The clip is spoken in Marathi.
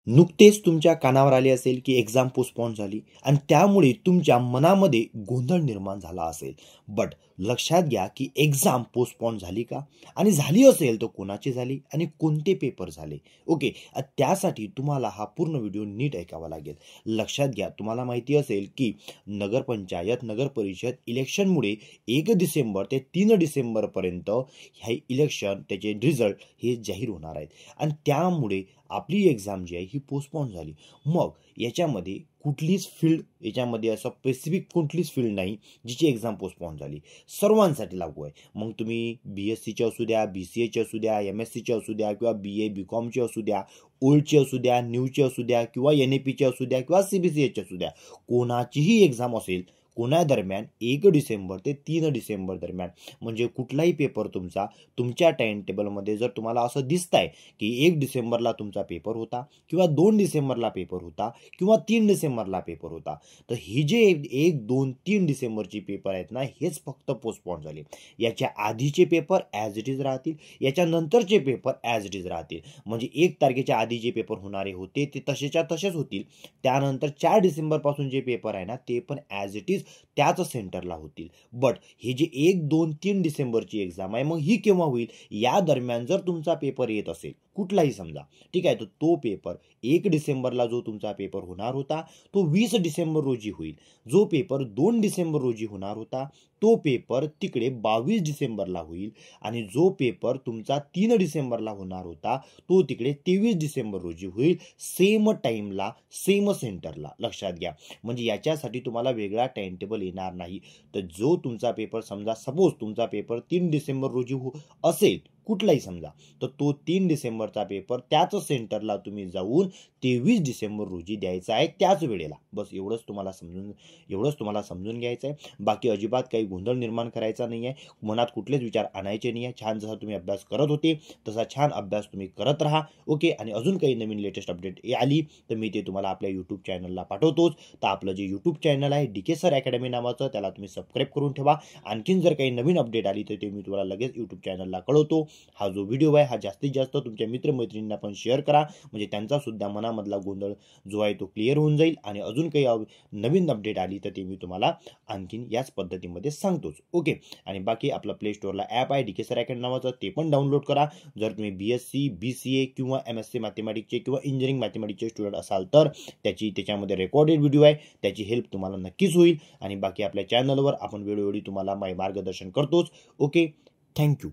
नुकतेच तुमच्या कानावर आले असेल की एक्झाम पोस्टपोन झाली आणि त्यामुळे तुमच्या मनामध्ये गोंधळ निर्माण झाला असेल. बट लक्षात घ्या की एक्झाम पोस्टपोन झाली का? आणि झाली असेल तर कोणाची झाली आणि कोणते पेपर झाले? ओके, त्यासाठी तुम्हाला हा पूर्ण व्हिडिओ नीट ऐकावा लागेल. लक्षात घ्या, तुम्हाला माहिती असेल की नगरपंचायत, नगरपरिषद इलेक्शनमुळे 1 डिसेंबर ते 3 डिसेंबरपर्यंत हे इलेक्शन, त्याचे रिझल्ट हे जाहीर होणार आहेत आणि त्यामुळे आपली एक्झाम जी आहे ही पोस्टपोन झाली. मग याच्यामध्ये कुठलीच फील्ड, याच्यामध्ये असं स्पेसिफिक कुठलीच फील्ड नाही जिची एक्झाम पोस्टपोन झाली. सर्वांसाठी लागू आहे. मग तुम्ही BSCचे असू द्या, BCAचे असू द्या, MSCचे असू द्या किंवा BA BCOMचे असू द्या, ओल्डचे असू द्या, न्यूचे असू द्या किंवा NAPचे असू द्या किंवा CBCSचे असू द्या, कोणाचीही एक्झाम असेल कोणा दरम्यान 1 डिसेंबर ते 3 डिसेंबर दरम्यान, म्हणजे कुठलाही पेपर तुमचा तुमच्या टाइम टेबलमध्ये जर तुम्हाला असं दिसतंय की 1 डिसेंबरला तुमचा पेपर होता किंवा 2 डिसेंबरला पेपर होता किंवा 3 डिसेंबरला पेपर होता, तर ही जे 1, 2, 3 डिसेंबरची पेपर आहेत ना, हेच फक्त पोस्टपोन झाले. याच्या आधीचे पेपर ॲज इट इज राहतील, याच्या नंतरचे पेपर ॲज इट इज राहतील. म्हणजे 1 तारखेच्या आधी जे पेपर होणारे होते ते तसेच्या तसेच होतील. त्यानंतर 4 डिसेंबरपासून जे पेपर आहे ना, ते पण ॲज इट इज त्याच सेंटरला होतील. बट हे जे 1, 2, 3 डिसेंबरची एक्झाम आहे, मग ही केव्हा होईल? या दरम्यान जर तुमचा पेपर येत असेल कुठलाही समजा, ठीक आहे, तर तो पेपर 1 डिसेंबरला जो तुमचा पेपर होणार होता तो 20 डिसेंबर रोजी होईल. जो पेपर 2 डिसेंबर रोजी होणार होता तो पेपर तिकडे 22 डिसेंबरला होईल आणि जो पेपर तुमचा 3 डिसेंबरला होणार होता तो तिकडे 23 डिसेंबर रोजी होईल. सेम टाइमला, सेम सेंटरला. लक्षात घ्या, म्हणजे याच्यासाठी तुम्हाला वेगळा टाइम टेबल येणार नाही. तर जो तुमचा पेपर, समजा सपोज तुमचा पेपर 3 डिसेंबर रोजी असेल कुठलाही समजा, तर तो 3 डिसेंबरचा पेपर त्याच सेंटरला तुम्ही जाऊन 23 डिसेंबर रोजी द्यायचा आहे त्याच वेळेला. बस एवढंच तुम्हाला समजून घ्यायचं आहे. बाकी अजिबात काही गोंधळ निर्माण करायचा नाही आहे. मनात कुठलेच विचार आणायचे नाही आहे. छान जसा तुम्ही अभ्यास करत होते तसा छान अभ्यास तुम्ही करत राहा. ओके, आणि अजून काही नवीन लेटेस्ट अपडेट आली तर मी ते तुम्हाला आपल्या यूट्यूब चॅनलला पाठवतोच. तर आपलं जे यूट्यूब चॅनल आहे DK सर अकॅडमी नावाचं, त्याला तुम्ही सबस्क्राईब करून ठेवा. आणखीन जर काही नवीन अपडेट आली तर ते मी तुम्हाला लगेच यूट्यूब चॅनलला कळवतो. हा जो व्हिडिओ आहे हा जास्तीत जास्त तुमच्या मित्रमैत्रिणींना पण शेअर करा, म्हणजे त्यांचा सुद्धा मनामधला गोंधळ जो आहे तो क्लिअर होऊन जाईल. आणि अजून काही नवीन अपडेट आली तर ते मी तुम्हाला आणखीन याच पद्धतीमध्ये सांगतोच. ओके, आणि बाकी आपलं प्ले स्टोअरला ॲप आहे DK सर अकॅडमी नावाचं, ते पण डाउनलोड करा. जर तुम्ही BSc BCA किंवा MSc मॅथमॅटिक्सचे किंवा इंजिनिअरिंग मॅथमॅटिक्सचे स्टुडंट असाल तर त्याच्यामध्ये रेकॉर्डेड व्हिडिओ आहे, त्याची हेल्प तुम्हाला नक्कीच होईल. आणि बाकी आपल्या चॅनलवर आपण वेळोवेळी तुम्हाला मार्गदर्शन करतोच. Okay, thank you.